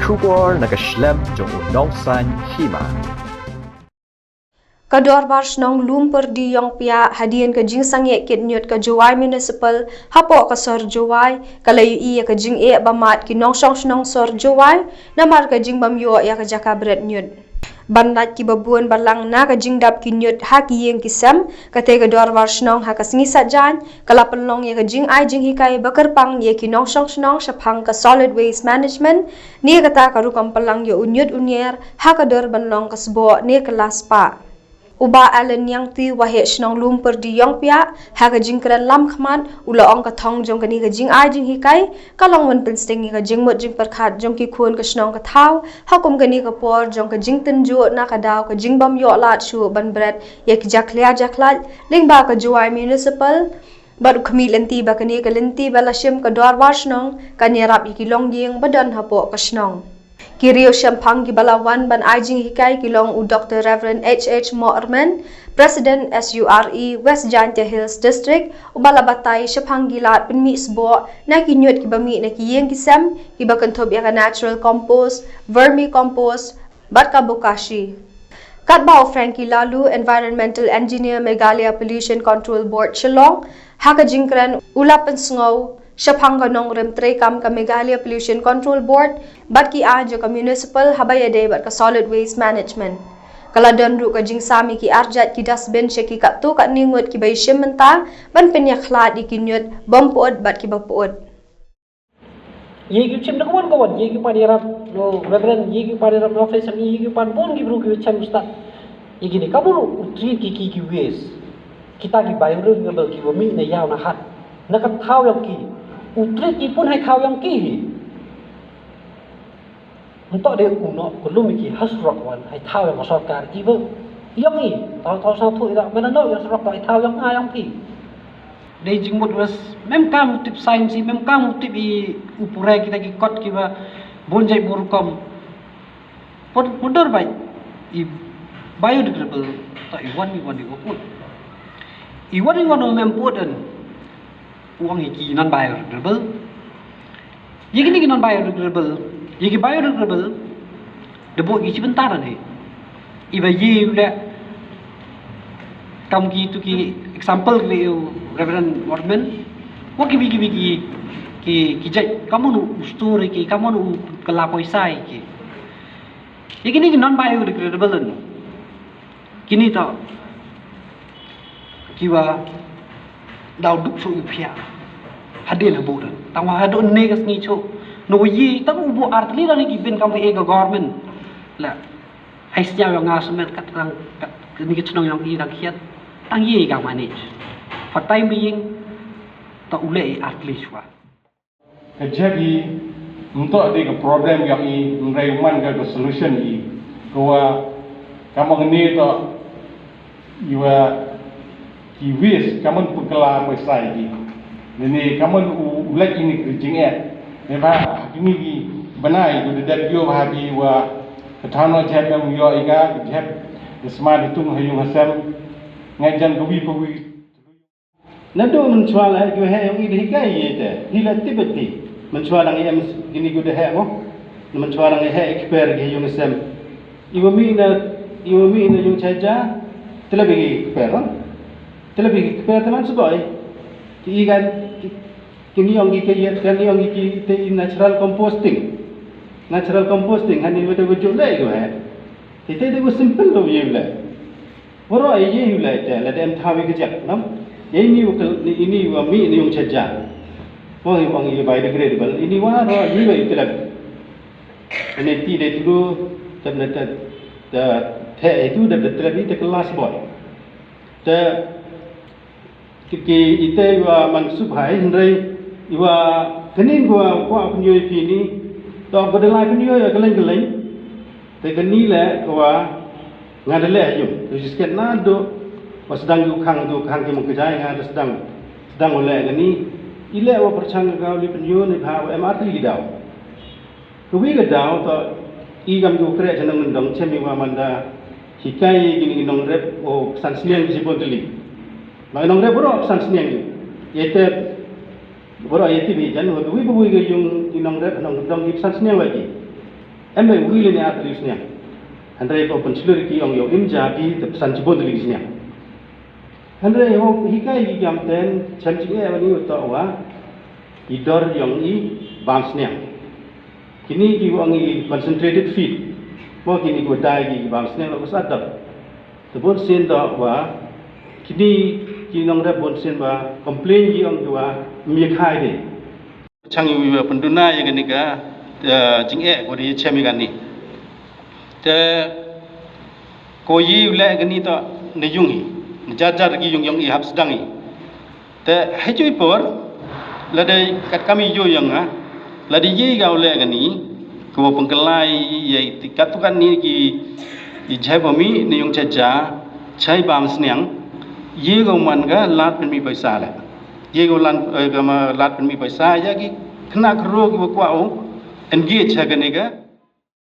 Kubor nakaslem jong unongsan hima. Kador barsnong lumpur di yong pia hadian ke jing sangye kit nyut ke Jowai municipal hapo ke sor Jowai kalayu iya ke jing e bamat ki nong snong sor Jowai namar ke jing bam yo ya ke jakabret nyut bandat ki babuan balang na ke jing dap ki nyut ha ki yeng ki sem ke te kador barsnong ha ke singi sajan kala pelong ya ke jing ai jing hikai bakar pang ye ki nong snong shapang ke solid waste management ni kata karu kam pelang yo unyut unyer ha kador banlong ke sebo ni kelas pa Uba Allen yang ti wahe snong lumpur di yong pia ha ka jing kran lam khmat ula ong ka thong jong ka ni ka jing ai jing hikai kalong wan pinsting ka jing mot jing perkhat jong ki khun ka snong ka thau ha kum ka ni ka por jong ka jing tin ju na ka daw ka jing bam yo lat shu ban bret ye ki jaklia jaklat ling ba ka Jowai municipal baru kami lenti ba ka ni ka lenti ba la shim ka dor war snong ka ni rap ki long yeng badan ha po ka snong Kirio Shampang Gibalawan ban Ajing Hikai Kilong U Dr. Reverend H.H. Moorman, President SURE West Jantja Hills District, Ubalabatay Shampang Gilat Penmi Sbo, na kinyut kibami na kiyeng kisem, kibakantob yaka natural compost, vermicompost, bat kabukashi. Katbao Frankie Lalu, Environmental Engineer Meghalaya Pollution Control Board Shillong, Haka Jingkran Ulapan Sngow, Shapang nong rem kam ka Meghalaya Pollution Control Board, bat ki ajo ka municipal habayade bat ka solid waste management. Kala don ru ka jing sami ki arjat ki dustbin sheki ka tu ka ningut ki bay shimenta ban penyaklat di kinyut bompuot bat ki bapuot. Yegi chim nak kawan yegi padirap lo reverend yegi padirap no face yegi pan bon gi bru gi cham ustad yegi ni kamu utri ki waste kita gi bayar ngabel ki bomi na yaw na hat na ka thau yang ki utri ki pun hai thau yang ki untuk dia uno kulum ki hasrok wan hai thau yang sarkar ki bo yang ni tau sa thu ida mana no yang sarkar hai thau yang yang ki dei jingmut was mem kam tip science mem kam tip i upure kita ki kot ki ba bonjai burkom podor bai i biodegradable ta iwan i oput iwan mem podan uang iki non biodegradable yegi ni non biodegradable yegi biodegradable debo gi sebentar ni iba ye udah kam ki tu ki example ki Reverend Wardman waki ki jai kamu nu story ki kamu nu kelapoi sai ki yegi ni non biodegradable kini ta kiwa daw duk so upia hadil haburan tawa hado ne gas ni cho no yi ta ubo artli la ni ki bin kam e government la hai sia yang ngasmet kat rang ni ki chnong yang i rang khiat tang yi ga manage for time being ta ule artli shwa jadi untuk ada ke problem yang i nraiman ke solution i ko kamu ni to iwa ki wis kamu pukala pesai ki ni kamu ulak ini kerjing ne ba ini ki banai ko de yo ba bi wa thano jeb am yo iga jeb smart tung hayung hasam ngajan ko bi nado mencual ai ko he yang ide hikai yete hila tibeti mencual ang em gini ko de he mo mencual ang he expert ge yung hasam iwami na yung chaja telebi expert terlebih kepada teman sebaik ikan kini yang kita kan yang kita natural composting hani itu wujud lagi tu itu simple tu je lah baru aja lah itu lah dem tahu kerja nam ini wami ini yang saja orang biodegradable ini waro juga itu lah ini tidak itu ternyata itu dah terlebih kelas boy ki ite wa mansub hai ndai iwa kenin gua penyoy pini to badalai penyoy ya geleng te geni le wa ngadale ayum to sisket nado was sedang khang ki mengkejai ngada sedang oleh geni ile wa perchang ga li penyoy ni ba MRT gidaw kuwi gidaw to i gam du kre janang ndong chemi wa manda hikai gini nong rep o sansnian si bodli nong rep bro sansnian yete bro yete bi jan ho wi bu ge yung nong rep nong dong gi sansnian lagi Emang wili ni atrisnya. Andai kau pencelur ki ong yo imjabi tepesan cibon tulisnya. Andai yo hikai ki jamten chamcing wani utawa idor yang bamsnya. Kini ki ong concentrated feed. Mo kini ko dai ki bamsnya lo sadap. Tebon sen dak wa kini kinong da bon sen ba complain ki ong dua mi khai de. Chang yu penduna ya gani ka jing ko di chemi gani. Te ko yi le gani to ne yungi jar ki yung hap sedangi. Te hajui por la dai kat kami yo yang la di yi ga le gani ko pengkelai ye tikat tu kan ni ki jai bomi ne yung chaja chai bam snyang ye go man ga lat pen mi paisa la ye go lan ga ma lat pen mi paisa ya ki kena kro ki kwa o engage ha gani ga